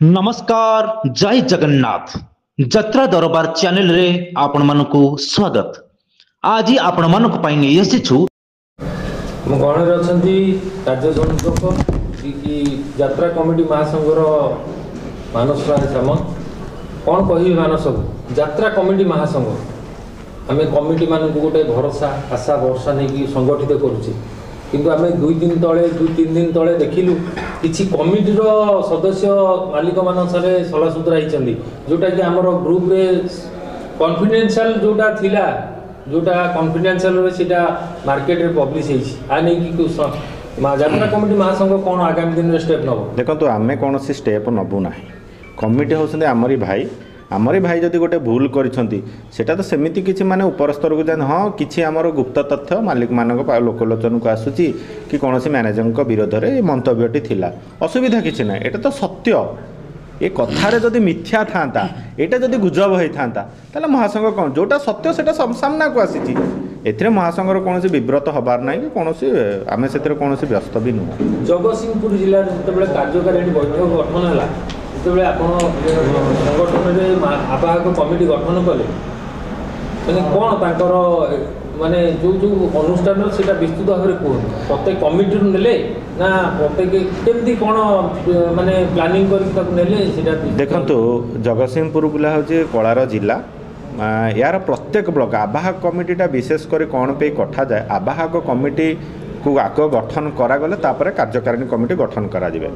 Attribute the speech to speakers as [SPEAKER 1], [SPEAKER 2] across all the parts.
[SPEAKER 1] नमस्कार जय जगन्नाथ जत्रा दरबार चैनल रे आपण मानकु स्वागत। आज आपण मानक पाई नै आसीछु
[SPEAKER 2] म गणर अछंती राज्य संयोजक कि यात्रा कमिटी महासंघर मानस राय सामंत कौन कहि मानस यात्रा कमिटी महासंघ आम कमिटी मान गोटे भरोसा आशा भरोसा नहीं संगठित करुचे किंतु आम 2-3 दिन तले देखिलु किछि कमिटीर सदस्य मालिक मान सारे सलासुतरा होती जोटा कि आमर ग्रुप रे कॉन्फिडेंशियल जोटा थिला जोटा कॉन्फिडेंशियल रे सीटा मार्केट रे पब्लिश होई आ नै कि यात्रा कमिटी महासंघ कौन आगामी दिन में स्टेप नब
[SPEAKER 3] देखो आम कौन स्टेप नबू ना कमिटी होती आमरी भाई जदि गोटे भूल करिसेंती सेटा तो सेमिति किछि माने ऊपर स्तर को जान हाँ किछि आमर गुप्त तथ्य मालिक मानक लोकलोचन को आसुची कि कौन मैनेजर विरोध में मंतव्यटी थिला असुविधा किछि ना एटा तो सत्य ये कथारे जदि मिथ्या था यहाँ जदि गुजब होता ताले महासंघ कौन जोटा सत्य सेटा सामना को आसी एथिरे महासंघर कौन विव्रत हबार ना कि कौन आम से कौन व्यस्त भी नुह।
[SPEAKER 2] जगतसिंहपुर जिले जो कार्यकारिणी बैठक गठन है जो आप संगठन में आवाहक कमिटी गठन कले मैंने कौन तांकर माने जो जो अनुष्ठान से विस्तृत भाव में कहते प्रत्येक कमिटी नेले ना प्रत्येक केमती कौन माने प्लानिंग करके
[SPEAKER 3] देखो जगतसिंहपुर बुला हूँ कलार जिला यार प्रत्येक ब्लॉक आवाहक कमिटीटा विशेषकर कौन पे कथा जाए आवाहक कमिटी को आग गठन करागले तापर कार्यकारिणी कमिटी गठन करा जिवे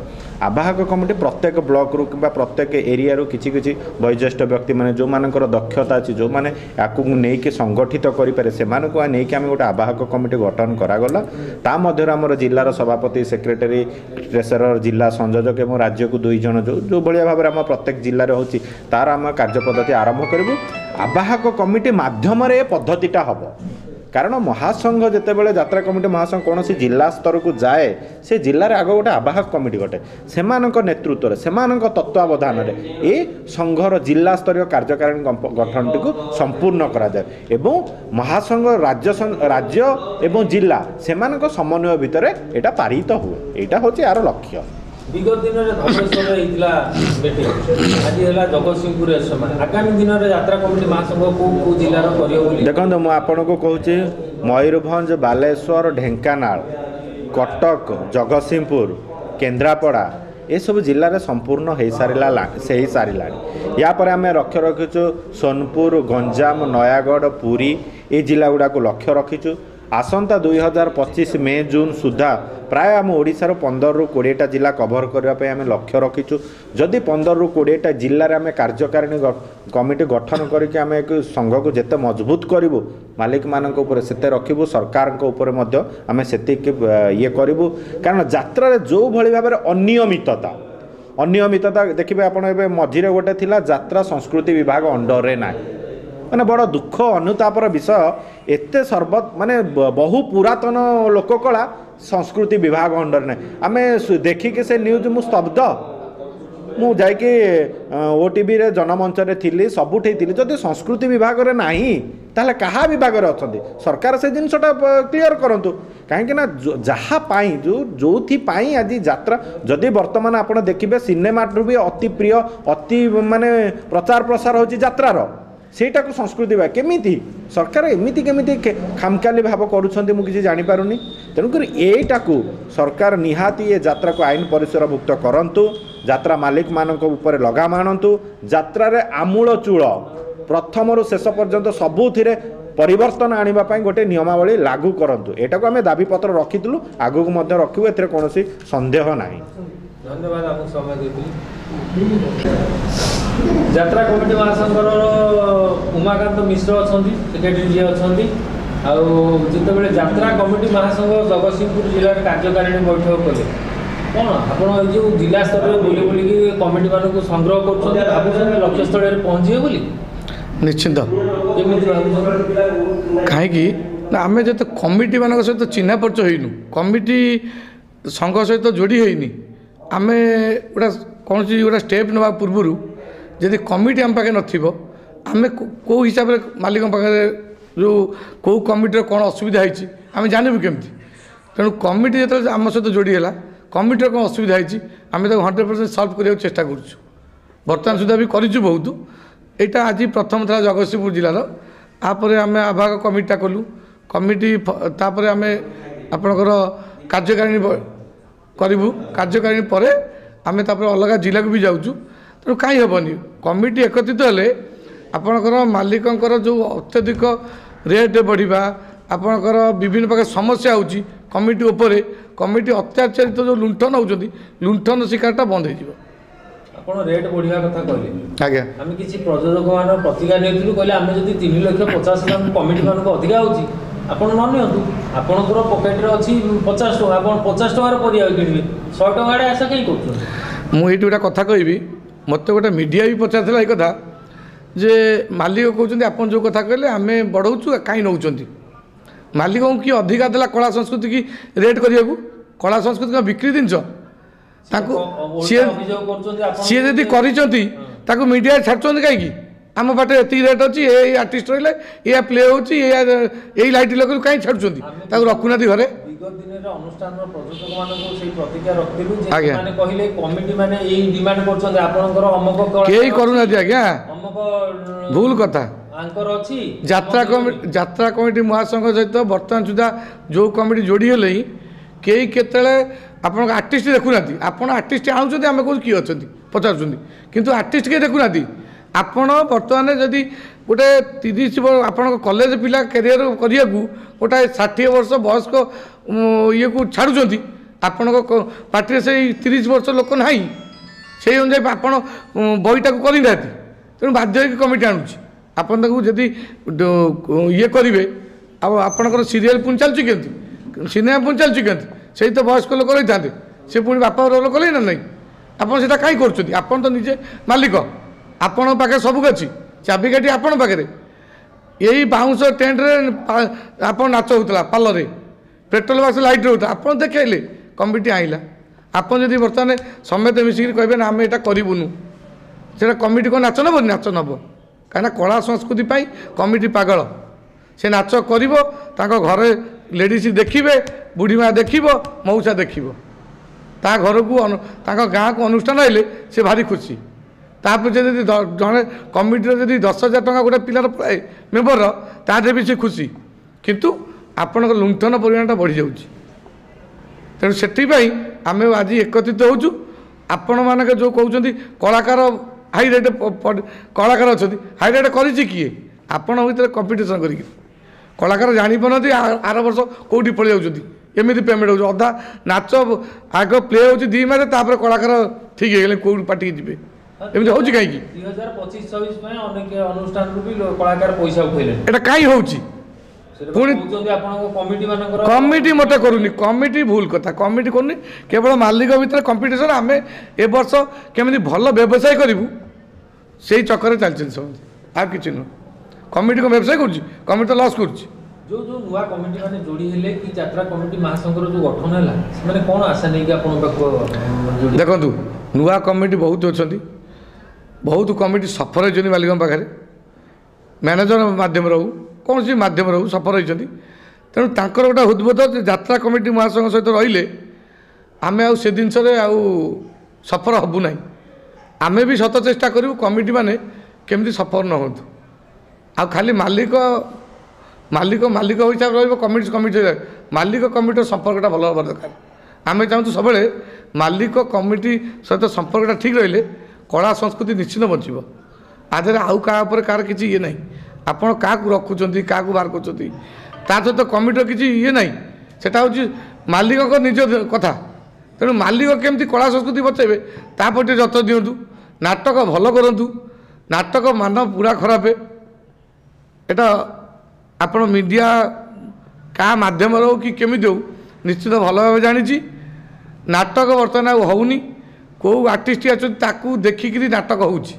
[SPEAKER 3] आवाहक कमिटी प्रत्येक ब्लॉक रु कि प्रत्येक एरिया रु किछि किछि वयोज्येष्ठ व्यक्ति माने जो मानकर दक्षता अछि जो माने याकू नेइके संगठित करि पारे से मानको नेइके आमे गोटे आवाहक कमिटी गठन करागला ता मध्य आमर जिल्लार सभापति सेक्रेटरी ट्रेसरर जिला संयोजक एवं राज्य को 2 जन जो भाया भाव में आम प्रत्येक जिले में होची तार आम कार्य पद्धति आरंभ करूँ आवाहक कमिटी माध्यम पद्धतिटा हम कारण महासंघ जितेबाला यात्रा कमिटी महासंघ कौन सी जिला स्तर को जाए से जिले में आग गोटे आवाहक कमिटी गोटे से नेतृत्व से तत्वावधान ये संघर जिला स्तरीय कार्यकारिणी गठन टी संपूर्ण करा जाए एवं महासंघ राज्य एवं जिला से समन्वय भितर यहाँ पारित हुए यहाँ हूँ यार लक्ष्य।
[SPEAKER 2] विगत दिन में धनेश्वर मीटिंग आज है जगतसिंहपुर आगामी दिन में यात्रा कमिटी महासंघ को जिलार
[SPEAKER 3] देखो मुझे आपन को कहूँ मयूरभंज बालेश्वर ढेंकानाल कटक जगतसिंहपुर केन्द्रापड़ा ये सब जिले में संपूर्ण हो सारा या पर आम लक्ष्य रखीचु सोनपुर गंजाम नयागढ़ पुरी ये जिला गुड़ा को लक्ष्य रखीचु आसंता 2025 मे जून सुधा प्राय आम ओडिशार 15 ରୁ 20टा जिला कभर करने आम लक्ष्य रखीचु जदि 15 ରୁ 20टा जिले में कार्यकारिणी कमिटी गठन करके आम एक संघ को जिते मजबूत करूँ मालिक मान से रखू सरकार आम से ये करूँ कारण यात्रा जो भाई भाव अनियमितता देखिए आप मझे गोटे थी यात्रा संस्कृति विभाग अंडर रे ना माने बड़ दुख अनुतापर विषय एते सर्वत माने बहु पुरातन लोककला संस्कृति विभाग अंडर ने आम देखिकी से न्यूज मु स्तब्ध मु जाइके ओटीवी रे जनमंच रे थिली सबुठी थिली जदि संस्कृति विभाग रे नाही ताले कहा विभाग रे अछंती सरकार से जिनसटा क्लियर करंतु कहीं ना जहाँ पाई जो पाई आज यात्रा जदि वर्तमान आपण देखिबे सिनेमा भी अति प्रिय अति माने प्रचार प्रसार होची यात्रार सेटा को संस्कृति बा केमिति सरकार एमिति केमिति खामकाली भाव करूछंती मु किछि जानि पारुनी तेणुक एटा को सरकार निहाती ये यात्रा को आईन परिसरभुक्त करंतु यात्रा मालिक मानक ऊपर लगाम आणंतु यात्रा रे आमूल चूल प्रथम रु शेष पर्यंत सबुथिरे परिवर्तन आनिबा पई गोटे नियमावली लागू करंतु एटा को आमे दाबी पत्र रखितलु आगु को मध्य रखिबु एथिरे कोनोसी संदेह नाही।
[SPEAKER 2] धन्यवाद आपको समय देती यात्रा कमिटी महासंघर उमाकांत मिश्र अच्छा सेक्रेटरी जी अच्छा जिते यात्रा कमिटी महासंघ जगतसिंहपुर जिले में कार्यकारिणी बैठक कले कौन आप जो जिला स्तर में बुले बुलिकी कमिटी मान संग्रह कर लक्ष्य स्थल में पहुँचे बोली
[SPEAKER 4] निश्चिंत कहीं आम जो कमिटी मान सहित चिन्ह परिचय होइनु कमिटी संघ सहित जोड़ी होइनी आमे गोटा कौन सी गोटा स्टेप ना पूर्वर जदि कमिटी आम पाखे नमें कौ हिसाब से मालिक पाखे जो कौ कमिटर कौन असुविधा होती आम जानबू केमती तेणु कमिटी जो आम सहित जोड़ी है कमिटर कौन असुविधा होती आम 100% सल्व करने चेष्टा करूँ। ବର୍ତ୍ତମାନ ସୁଦ୍ଧା ବି କରିଛୁ ବହୁତ। ଏଇଟା ଆଜି ପ୍ରଥମ ଥିଲା ଜଗତସିଂହପୁର ଜିଲ୍ଲାର। ତାପରେ ଆମେ ଆବାହକ କମିଟିଟା କଲୁ। କମିଟି ତାପରେ ଆମେ ଆପଣଙ୍କର କାର୍ଯ୍ୟକାରିଣୀ କରିବୁ। କାର୍ଯ୍ୟକାରିଣୀ ପରେ ଆମେ ତାପରେ ଅଲଗା ଜିଲ୍ଲାକୁ ବି ଯାଉଛୁ। ତେଣୁ କାହିଁ ହେବନି, କମିଟି ଏକତ୍ରିତ ହେଲେ ଆପଣଙ୍କର ମାଲିକଙ୍କର ଯେଉଁ ଅତ୍ୟଧିକ ରେଟ୍ ବଢ଼ିବା, ଆପଣଙ୍କର ବିଭିନ୍ନ ପ୍ରକାର ସମସ୍ୟା ହେଉଛି କମିଟି ଉପରେ, କମିଟି ଅତ୍ୟାଚାରିତ ଯେଉଁ ଲୁଣ୍ଠନ ହେଉଛନ୍ତି, ଲୁଣ୍ଠନ ଶିକାରଟା ବନ୍ଦ ହେଇଯିବ।
[SPEAKER 2] ଆପଣ ରେଟ୍ ବଢ଼ିବା କଥା କହିଲେ,
[SPEAKER 4] ଆଜ୍ଞା
[SPEAKER 2] ଆମେ କିଛି ପ୍ରଯୋଜକମାନଙ୍କ ପ୍ରତିକ୍ରିୟା ନେଇଥିଲୁ, କହିଲେ ଆମେ ଯଦି 3,50,000 କମିଟି ମାନଙ୍କୁ ଅଧିକା ହେଉଛି ଆପଣ ନ ନିଅନ୍ତୁ, ଆପଣଙ୍କର ପକେଟରେ ଅଛି 50 ଟଙ୍କା, ଆପଣ 50 ଟଙ୍କାର ପରିବା କିଣିବେ, 100 ଟଙ୍କାରେ ଆଶା କାହିଁ କରୁଛନ୍ତି?
[SPEAKER 4] ମୁଁ ଏଇଠି ଗୋଟେ କଥା କହିବି, ମୋତେ ଗୋଟେ ମିଡ଼ିଆ ବି ପଚାରିଥିଲା ଏଇ କଥା ଯେ ମାଲିକ କହୁଛନ୍ତି ଆପଣ ଯେଉଁ କଥା କହିଲେ ଆମେ ବଢ଼ଉଛୁ କାହିଁ ନେଉଛନ୍ତି। ମାଲିକଙ୍କୁ କିଏ ଅଧିକା ଦେଲା କଳା ସଂସ୍କୃତି କି ରେଟ୍ କରିବାକୁ? କଳା ସଂସ୍କୃତି କ'ଣ ବିକ୍ରି ଜିନିଷ? ତାଙ୍କୁ ସିଏ ଯଦି କରିଛନ୍ତି ତାକୁ ମିଡ଼ିଆରେ ଛାଡ଼ୁଛନ୍ତି କାହିଁକି? ଆମ ପାଖରେ ଏତିକି ରେଟ୍ ଅଛି, ଏଇ ଆର୍ଟିଷ୍ଟ ରହିଲେ ଏଇଆ ପ୍ଲେ ହେଉଛି, ଏଇ ଲାଇଟ୍ ଲଗେଇଲେ କାହିଁ ଛାଡ଼ୁଛନ୍ତି? ତାକୁ ରଖୁନାହାନ୍ତି ଘରେ।
[SPEAKER 2] ବିଗତ ଦିନରେ ଅନୁଷ୍ଠାନର ପ୍ରଯୋଜକମାନଙ୍କୁ ସେଇ ପ୍ରତିକ୍ରିୟା ରଖିଥିଲୁ ଯେ ସେମାନେ କହିଲେ କମିଟି ମାନେ ଏଇ ଡିମାଣ୍ଡ କରୁଛନ୍ତି ଆପଣଙ୍କର ଅମକ
[SPEAKER 4] କେହି କରୁନାହାନ୍ତି ଆଜ୍ଞା,
[SPEAKER 2] ଅମକ
[SPEAKER 4] ଭୁଲ କଥା।
[SPEAKER 2] ଆଙ୍କର ଅଛି
[SPEAKER 4] ଯାତ୍ରା କମିଟି ମହାସଂଘ ସହିତ ବର୍ତ୍ତମାନ ସୁଦ୍ଧା ଯେଉଁ କମିଟି ଯୋଡ଼ି ହେଲେ ହିଁ କେହି କେତେବେଳେ ଆପଣଙ୍କ ଆର୍ଟିଷ୍ଟ ଦେଖୁନାହାନ୍ତି। ଆପଣ ଆର୍ଟିଷ୍ଟ ଆଣୁଛନ୍ତି, ଆମେ କହୁଛୁ କିଏ ଅଛନ୍ତି ପଚାରୁଛନ୍ତି, କିନ୍ତୁ ଆର୍ଟିଷ୍ଟ କିଏ ଦେଖୁନାହାନ୍ତି। ଆପଣ ବର୍ତ୍ତମାନ ଯଦି ଗୋଟେ 30 ଆପଣଙ୍କ କଲେଜ ପିଲା କ୍ୟାରିୟର କରିବାକୁ ଗୋଟେ 60 ବର୍ଷ ବୟସ୍କ ଇଏକୁ ଛାଡ଼ୁଛନ୍ତି, ଆପଣଙ୍କ ପାର୍ଟିରେ ସେଇ 30 ବର୍ଷ ଲୋକ ନାହିଁ, ସେଇ ଅନୁଯାୟୀ ଆପଣ ବହିଟାକୁ କରିନାହାନ୍ତି, ତେଣୁ ବାଧ୍ୟ ହୋଇକି କମିଟି ଆଣୁଛି। ଆପଣ ତାକୁ ଯଦି ଇଏ କରିବେ, ଆଉ ଆପଣଙ୍କର ସିରିଏଲ୍ ପୁଣି ଚାଲୁଛି କେମିତି, ସିନେମା ପୁଣି ଚାଲୁଛି କେମିତି? ସେଇ ତ ବୟସ୍କ ଲୋକ ରହିଥାନ୍ତେ, ସେ ପୁଣି ବାପା ରୋଲ କଲେ ନା ନାହିଁ? ଆପଣ ସେଇଟା କାହିଁ କରୁଛନ୍ତି? ଆପଣ ତ ନିଜେ ମାଲିକ, ଆପଣଙ୍କ ପାଖରେ ସବୁ ଅଛି, ଚାବିକାଠି ଆପଣଙ୍କ ପାଖରେ। ଏଇ ବାଉଁଶ ଟେଣ୍ଟରେ ଆପଣ ନାଚ ହେଉଥିଲା, ପାଲରେ ପେଟ୍ରୋଲ ବାକ୍ସ ଲାଇଟ୍ ହେଉଥିଲା, ଆପଣ ଦେଖାଇଲେ, କମିଟି ଆଇଲା। ଆପଣ ଯଦି ବର୍ତ୍ତମାନ ସମସ୍ତେ ମିଶିକି କହିବେ ନା ଆମେ ଏଇଟା କରିବୁନୁ, ସେଇଟା କମିଟି କ'ଣ ନାଚ ନେବନି? ନାଚ ନେବ, କାହିଁକିନା କଳା ସଂସ୍କୃତି ପାଇଁ କମିଟି ପାଗଳ। ସେ ନାଚ କରିବ, ତାଙ୍କ ଘରେ ଲେଡ଼ିଜ୍ ଦେଖିବେ, ବୁଢ଼ୀ ମା ଦେଖିବ, ମଉସା ଦେଖିବ, ତା ଘରକୁ ତାଙ୍କ ଗାଁକୁ ଅନୁଷ୍ଠାନ ହେଲେ ସେ ଭାରି ଖୁସି। ତାପରେ ଯଦି ଜଣେ କମିଟିର ଯଦି 10,000 ଟଙ୍କା ଗୋଟେ ପିଲାର ମେମ୍ବରର, ତାଦେହରେ ବି ସେ ଖୁସି, କିନ୍ତୁ ଆପଣଙ୍କ ଲୁଣ୍ଠନ ପରିମାଣଟା ବଢ଼ିଯାଉଛି। ତେଣୁ ସେଥିପାଇଁ ଆମେ ଆଜି ଏକତ୍ରିତ ହେଉଛୁ। ଆପଣମାନଙ୍କ ଯେଉଁ କହୁଛନ୍ତି କଳାକାର ହାଇ ରେଟ୍, କଳାକାର ଅଛନ୍ତି, ହାଇ ରେଟ୍ କରିଛି କିଏ? ଆପଣ ଭିତରେ କମ୍ପିଟିସନ୍ କରିକି କଳାକାର ଜାଣିପାରୁନାହାନ୍ତି, ଆର ବର୍ଷ କେଉଁଠି ପଳେଇ ଯାଉଛନ୍ତି, ଏମିତି ପେମେଣ୍ଟ ହେଉଛି। ଅଧା ନାଚ ଆଗ ପ୍ଲେ ହେଉଛି 2 ମାସ, ତାପରେ କଳାକାର ଠିକ୍ ହେଇଗଲେ କେଉଁଠି ପାଟିକି ଯିବେ, ଏମିତି ହେଉଛି କାହିଁକି?
[SPEAKER 2] 2025-26 ପାଇଁ ଅନେକ ଅନୁଷ୍ଠାନରୁ ବି କଳାକାର ପଇସା ଉଠେଇଲେଣି।
[SPEAKER 4] ଏଇଟା କାହିଁ ହେଉଛି? ପୁଣି କମିଟି ମୋଟେ କରୁନି, କମିଟି ଭୁଲ କଥା, କମିଟି କରୁନି, କେବଳ ମାଲିକ ଭିତରେ କମ୍ପିଟିସନ୍। ଆମେ ଏ ବର୍ଷ କେମିତି ଭଲ ବ୍ୟବସାୟ କରିବୁ ସେଇ ଚକ୍କରରେ ଚାଲିଛନ୍ତି ସମସ୍ତେ, ଆଉ କିଛି ନୁହଁ। କମିଟି କ'ଣ ବ୍ୟବସାୟ କରୁଛି? କମିଟି ତ ଲସ୍ କରୁଛି।
[SPEAKER 2] ଯେଉଁ ନୂଆ କମିଟି ମାନେ ଯୋଡ଼ି ହେଲେ କି ଯାତ୍ରା କମିଟି ମହାସଂଘର ଯେଉଁ ଗଠନ ହେଲା, ସେମାନେ କ'ଣ ଆଶା ନେଇକି ଆପଣଙ୍କ ପାଖକୁ?
[SPEAKER 4] ଦେଖନ୍ତୁ, ନୂଆ କମିଟି ବହୁତ ଅଛନ୍ତି, ବହୁତ କମିଟି ସଫର ହେଇଛନ୍ତି ମାଲିକଙ୍କ ପାଖରେ, ମ୍ୟାନେଜର ମାଧ୍ୟମରେ ହେଉ, କୌଣସି ମାଧ୍ୟମରେ ହେଉ ସଫର ହେଇଛନ୍ତି। ତେଣୁ ତାଙ୍କର ଗୋଟେ ହୃଦବୋଧ ଯେ ଯାତ୍ରା କମିଟି ମହାସଂଘ ସହିତ ରହିଲେ ଆମେ ଆଉ ସେ ଜିନିଷରେ ଆଉ ସଫର ହେବୁ ନାହିଁ। ଆମେ ବି ସତ ଚେଷ୍ଟା କରିବୁ କମିଟି ମାନେ କେମିତି ସଫର ନ ହୁଅନ୍ତୁ। ଆଉ ଖାଲି ମାଲିକ ହିସାବରେ ରହିବ, କମିଟି ମାଲିକ କମିଟିର ସମ୍ପର୍କଟା ଭଲ ହେବା ଦରକାର। ଆମେ ଚାହୁଁଛୁ ସବୁବେଳେ ମାଲିକ କମିଟି ସହିତ ସମ୍ପର୍କଟା ଠିକ୍ ରହିଲେ କଳା ସଂସ୍କୃତି ନିଶ୍ଚିତ ବଞ୍ଚିବ। ଆ ଦେହରେ ଆଉ କାହା ଉପରେ କାହାର କିଛି ଇଏ ନାହିଁ। ଆପଣ କାହାକୁ ରଖୁଛନ୍ତି, କାହାକୁ ବାହାର କରୁଛନ୍ତି, ତା ସହିତ କମିଟିର କିଛି ଇଏ ନାହିଁ, ସେଟା ହେଉଛି ମାଲିକଙ୍କ ନିଜ କଥା। ତେଣୁ ମାଲିକ କେମିତି କଳା ସଂସ୍କୃତି ବଚାଇବେ ତା ପ୍ରତି ଟିକେ ଯତ୍ନ ଦିଅନ୍ତୁ। ନାଟକ ଭଲ କରନ୍ତୁ, ନାଟକ ମାନ ପୁରା ଖରାପ। ଏଟା ଆପଣ ମିଡ଼ିଆ କାହା ମାଧ୍ୟମରେ ହେଉ କି କେମିତି ହେଉ ନିଶ୍ଚିତ ଭଲ ଭାବେ ଜାଣିଛି। ନାଟକ ବର୍ତ୍ତମାନ ଆଉ ହେଉନି, କେଉଁ ଆର୍ଟିଷ୍ଟ ଅଛନ୍ତି ତାକୁ ଦେଖିକିରି ନାଟକ ହେଉଛି।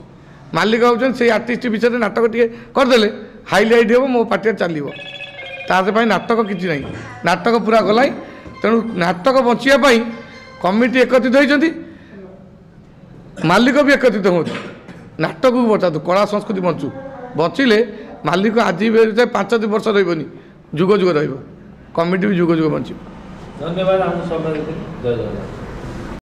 [SPEAKER 4] ମାଲିକ ହେଉଛନ୍ତି ସେଇ ଆର୍ଟିଷ୍ଟ ବିଷୟରେ ନାଟକ ଟିକେ କରିଦେଲେ ହାଇଲାଇଟ୍ ହେବ, ମୋ ପାର୍ଟିରେ ଚାଲିବ। ତା ପାଇଁ ନାଟକ କିଛି ନାହିଁ, ନାଟକ ପୁରା ଗଲାଇ। ତେଣୁ ନାଟକ ବଞ୍ଚିବା ପାଇଁ କମିଟି ଏକତ୍ରିତ ହୋଇଛନ୍ତି, ମାଲିକ ବି ଏକତ୍ରିତ ହୁଅନ୍ତୁ, ନାଟକକୁ ବଚାନ୍ତୁ, କଳା ସଂସ୍କୃତି ବଞ୍ଚିଲେ ମାଲିକ ଆଜି 5 ବର୍ଷ ରହିବନି, ଯୁଗ ଯୁଗ ରହିବ, କମିଟି ବି ଯୁଗ ଯୁଗ ବଞ୍ଚିବ।
[SPEAKER 2] ଧନ୍ୟବାଦ। ଆମ ସମୟ ଜୟ ଜଗନ୍ନାଥ।